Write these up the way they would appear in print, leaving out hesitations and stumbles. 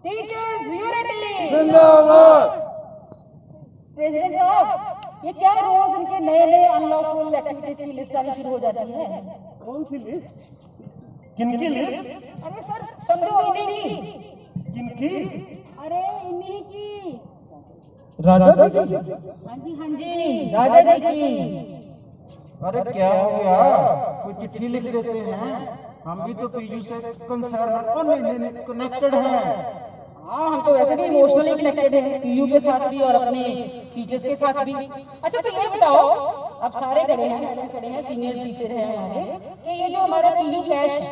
Teachers unity जिंदाबाद। President साहब, ये क्या रोज इनके नए नए अनलॉफुल एक्टिविटीज की लिस्ट आनी शुरू हो जाती है? कौन सी लिस्ट? किनकी लिस्ट? अरे सर समझो, इन्हीं की। किनकी? अरे इन्हीं की। राजा जी की? हाँ जी हाँ जी, राजा जी की। अरे क्या हो गया, कोई चिट्ठी लिख देते हैं, हम भी तो पीयू से कंसर्न नहीं कनेक्टेड हैं। हाँ, हम तो वैसे भी इमोशनली कनेक्टेड हैं पीयू के साथ भी और अपने टीचर्स के साथ भी। अच्छा तो ये बताओ, अब सारे खड़े हैं, मैडम खड़े हैं, सीनियर टीचर हैं हमारे, कि ये जो हमारा पीयू कैश है,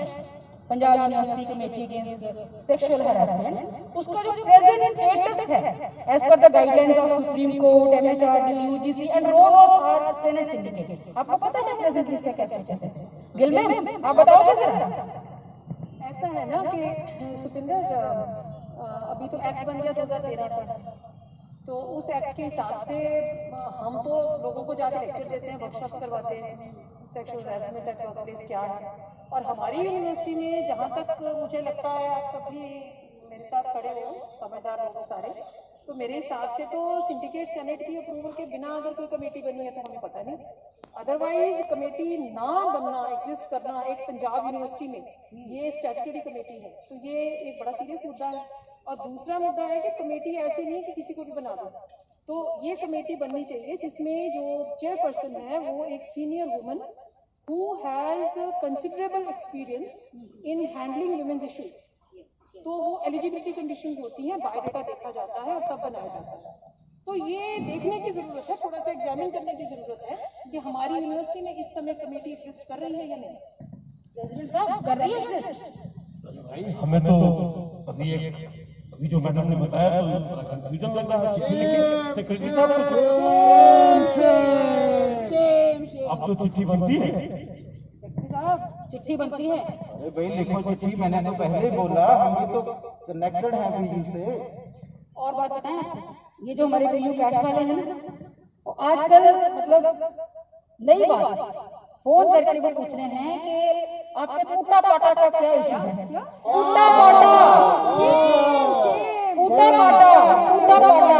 Punjab university committee against sexual harassment, उसका जो प्रेजेंट स्टेटस है as per the guidelines of supreme court, MHRD, UGC and role of our senate syndicate, आपको पता है प्रेजेंटली इसका कैसे स्टेटस है? गिल मैम आप बताओगे जरा। ऐसा है ना कि सुपिंदर, अभी तो एक्ट बन गया 2013 का, तो उस एक्ट के हिसाब से हम तो लोगों को जाके लेक्चर देते हैं, वर्कशॉप्स करवाते हैं, sexual harassment at work place क्या है। और हमारी यूनिवर्सिटी में जहाँ तक मुझे लगता है, आप सब भी मेरे साथ खड़े हो, समझदार लोग सारे, तो मेरे हिसाब से तो सिंडिकेट सेनेट की अप्रूवल के बिना अगर कोई कमेटी बनी है तो हमें पता नहीं, अदरवाइज कमेटी ना बनना, एग्जिस्ट करना एक पंजाब यूनिवर्सिटी में, ये स्टैट्यूटरी कमेटी है, तो ये एक बड़ा सीरियस मुद्दा है। और दूसरा मुद्दा है कि कमेटी ऐसी नहीं कि किसी को भी बना दो, तो ये कमेटी बननी चाहिए जिसमें जो चेयरपर्सन है वो एक senior woman who has considerable experience in handling women's issues, तो वो एलिजिबिलिटी कंडीशंस होती हैं, बायोडाटा देखा जाता है और तब बनाया जाता है। तो ये देखने की जरूरत है, थोड़ा सा एग्जामिन करने की जरूरत है कि हमारी यूनिवर्सिटी में इस समय कमेटी एग्जिस्ट कर रही है या नहीं। प्रेसिडेंट साहब कर रही है एग्जिस्ट? भाई हमें तो अभी जो मैडम ने बताया तो थोड़ा कंफ्यूजन लग रहा है। चिट्ठी लिखी सेक्रेटरी साहब को, अब तो चिट्ठी बनती है। सेक्रेटरी साहब चिट्ठी बनती है? अरे भाई लिखो चिट्ठी, मैंने तो पहले ही बोला, हम भी तो कनेक्टेड हैं पीयू से। और बात बताएं, ये जो हमारे पीयू कैश वाले हैं वो आजकल मतलब नई बात फोन करके वो पूछ रहे हैं कि आपके टूटा पाटा का क्या इशू है? टूटा पाटा, टूटा पाटा, टूटा पाटा,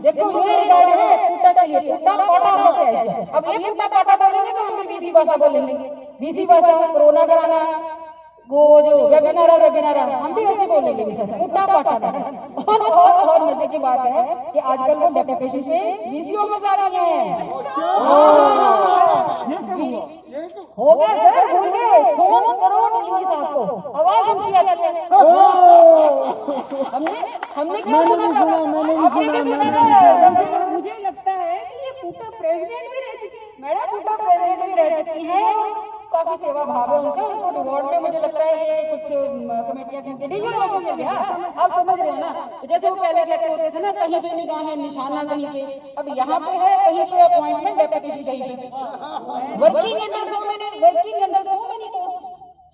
देखो ये रिकॉर्ड है टूटा के लिए, टूटा पाटा का क्या इशू है? अब ये टूटा पाटा बोलेंगे तो हम भी बीसी भाषा बोलेंगे, बीसी भाषा, कोरोना कराना, वो जो वेबिनार हम भी ऐसे बोलेंगे टूटा पाटा में। और मजे की बात है कि आजकल वो डेपुटेशन पे बीसीओ में आ गए हैं। हो गया सर, भूल गए, फोन करो डिलीवरी साहब को, आवाज उनकी आती है। हमने क्या सुना? मुझे लगता है कि ये पूटा प्रेसिडेंट भी रह चुकी है। मैडम पूटा प्रेसिडेंट भी रह चुकी हैं, काफी सेवा भाव है उनका, उनको रिवॉर्ड में मुझे लगता है ये कुछ कमेटियां लोगों में गया। आप समझ रहे हो ना, जैसे वो पहले कहते होते थे ना, कहीं पे निगाह है निशाना कहीं पे, अब यहाँ पे है, कहीं पे अपॉइंटमेंट, डेपुटेशन कहीं पे, working under so many post.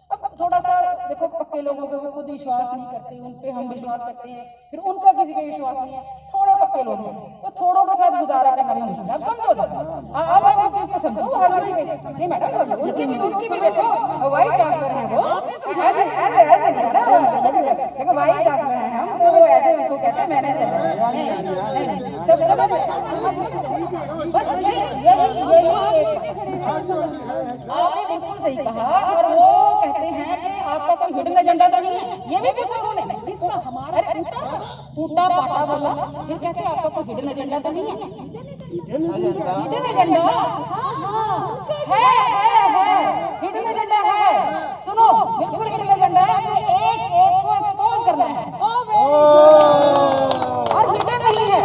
अब थोड़ा सा देखो, पक्के लोगों को खुद विश्वास नहीं करते, उन पे हम विश्वास करते हैं, फिर उनका किसी पे विश्वास नहीं है, थोड़े पक्के लोग हैं तो थोड़ों के साथ गुजारा करना भी मुश्किल है। आप समझो अब आप इस चीज को समझो, नहीं मैडम समझो, उनकी भी देखो वाइस चांसलर है वो, देखो वाइस चांसलर है हम, तो वो ऐसे उनको कहते हैं मैनेज कर रहे हैं, सब समझ बस यही आपने बिल्कुल सही कहा। और वो कहते हैं कि आपका कोई हिडन एजेंडा तो नहीं है, ये भी पूछा उन्होंने, किसका? हमारा टूटा पाटा बोला, फिर कहते हैं आपका कोई हिडन एजेंडा तो नहीं है? हिडन एजेंडा है, हिडन एजेंडा है, सुनो बिल्कुल हिडन एजेंडा है, हमें एक को एक्सपोज करना है, और हिडन नहीं है,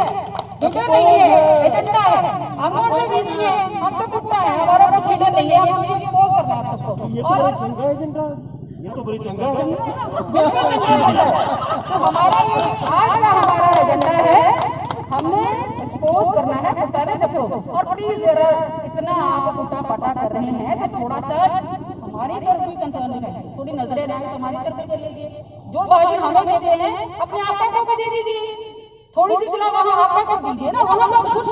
एजेंडा है। हम और बीसी है, हम तो टूटा है, हमारा कुछ हिडन नहीं है, हम तो एक्सपोज करना है सबको। और चंगा एजेंडा, ये तो बड़ी चंगा है। तो हमारा ये आज का हमारा एजेंडा है, हमने एक्सपोज करना है पुटाने सबको। और प्लीज जरा इतना आप पुटा पटा कर रहे हैं तो थोड़ा सा हमारी तरफ भी कंसर्न है, थोड़ी नजरें रहे तो हमारी तरफ भी कर लीजिए। जो भाषण हमें देते हैं अपने आप को दे दीजिए, थोड़ी सी सलाह वहाँ आपका कर दीजिए ना, वहाँ तो खुश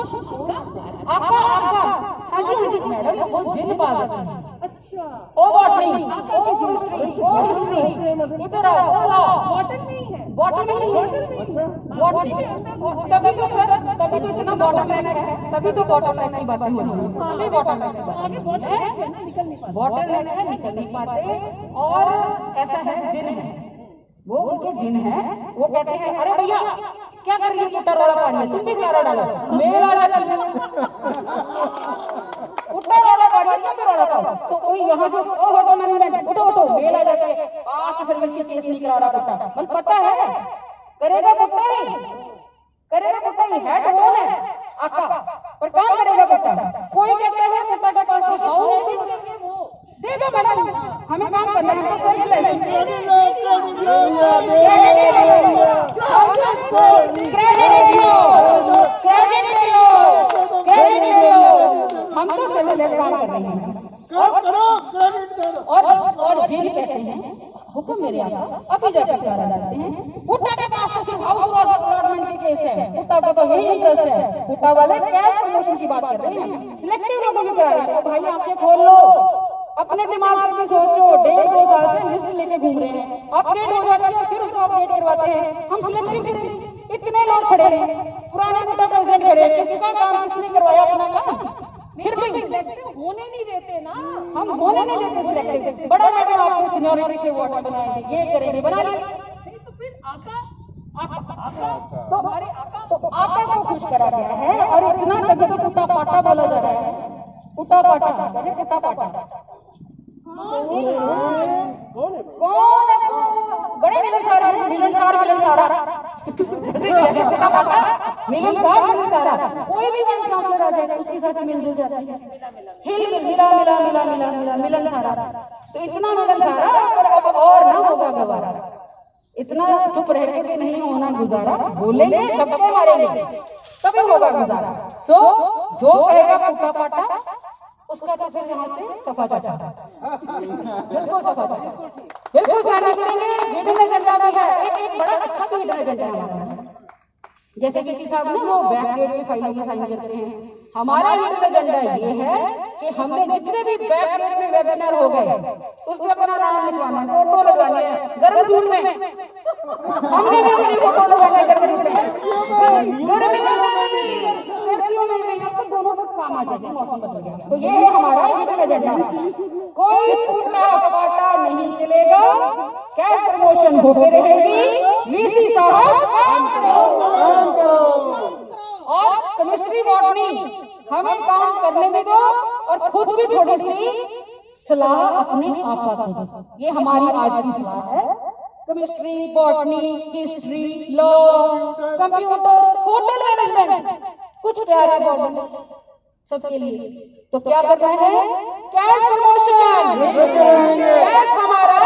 आपका हाँ जी मैडम, वो जिन पाल रखी है। अच्छा, ओ बॉटनी, ओ हिस्ट्री, इधर आओ, ओ लॉ, बॉटल में ही है, बॉटल में ही है, बॉटल में, तभी तो सर, तभी तो इतना बॉटल नेक है, तभी तो बॉटल नेक की बातें हो रही हैं, तभी बॉटल नेक की बातें, आगे बॉटल है ना, निकल नहीं पाता, बॉटल नेक है, निकल नहीं पाते। और ऐसा है, जिन है, वो उनके जिन है, वो कहते हैं अरे भैया क्या कर रही है, पुट्टा रोड़ा पा रही है, तुम भी खिलारा डालो, मेल आ जाती है, पुट्टा रोड़ा पा रही है, तुम भी रोड़ा पाओ, तो कोई यहाँ से ओ होटल मैनेजमेंट उठो उठो, मेल आ जाती है, कास्ट सर्विस की केस नहीं करा रहा पुट्टा, बल पता है करेगा पुट्टा ही, करेगा पुट्टा ही, हेड वो है आका, पर काम करेगा पुट्टा। कोई कहता है पुट्टा का कास्ट दिखाओ, देगा मैडम, हमें काम करना है, तो सही लाइसेंस हम तो सेवलेस काम कर रहे हैं। और जिन कहते हैं हुक्म मेरे आका, अभी जाकर करा डालते हैं, पुट्टा के कास्ट सिर्फ हाउस अलॉटमेंट के केस है, पुट्टा को तो यही इंटरेस्ट है, पुट्टा वाले कैश प्रमोशन की बात कर रहे हैं, सिलेक्टिव लोगों की करा रहे हैं। भाई आंखें खोल लो, अपने दिमाग से भी सोचो, 1.5-2 साल से लिस्ट लेके घूम रहे हैं, अपडेट हो जाती है, फिर उसको अपडेट करवाते हैं, हम सिलेक्टिव करेंगे। इतने लोग खड़े हैं, पुराने पुट्टा प्रेसिडेंट खड़े हैं, किसका काम किसने करवाया अपना काम, फिर भी होने नहीं देते ना, हम होने नहीं देते सिलेक्टिव। बड़ा मैडम आपने सीनियरिटी से वो बनाएंगे, ये करेंगे, बना लिए, नहीं तो फिर आका तो हमारे आका को खुश करा गया है। और इतना तभी तो पुट्टा पाटा बोला जा रहा है, पुट्टा पाटा, अरे पुट्टा पाटा कौन है? बड़े मिलनसार हैं, मिलनसार मिलनसार, कोई भी वाइस चांसलर आ जाएगा उसके साथ मिलजुल जाता है, हिल मिला मिलनसारा, तो इतना मिलनसारा, पर अब और ना होगा गवारा, इतना चुप रह के भी नहीं होना गुजारा, बोलेंगे धक्के मारेंगे तभी होगा गुजारा। सो जो कहेगा पुट्टा पाटा उसका तो फिर यहाँ से सफा चाटा, बिल्कुल सफा चाटा, बिल्कुल साझा करेंगे। हिडन एजेंडा भी है, एक बड़ा अच्छा तो हिडन एजेंडा है हमारा, जैसे किसी साहब ने वो बैकडेट की फाइलों में साइन करते हैं, हमारा हिडन एजेंडा ये है कि हमने जितने भी बैकडेट में वेबिनार हो गए उसमें अपना नाम लिखवाना, फोटो लगानी है, गर्म सूट में हमने भी अपनी फोटो लगाना है, गर्म सूट में, गर्मियों में सर्दियों में भी, अब तो दोनों का काम आ जाएगा, मौसम बदल गया। तो ये है हमारा हिडन एजेंडा, कोई पुट्टा पाटा नहीं चलेगा, कैश प्रमोशन होते रहेगी, वीसी साहब काम करो। और केमिस्ट्री बॉटनी हमें काम करने में दो, और खुद भी थोड़ी सी सलाह अपने आपा को दो, ये हमारी आज की सलाह है। Chemistry, botany, history, law, computer, hotel management, कुछ प्यारे बॉटनी सबके लिए। तो क्या करना है, कैश प्रमोशन, कैश हमारा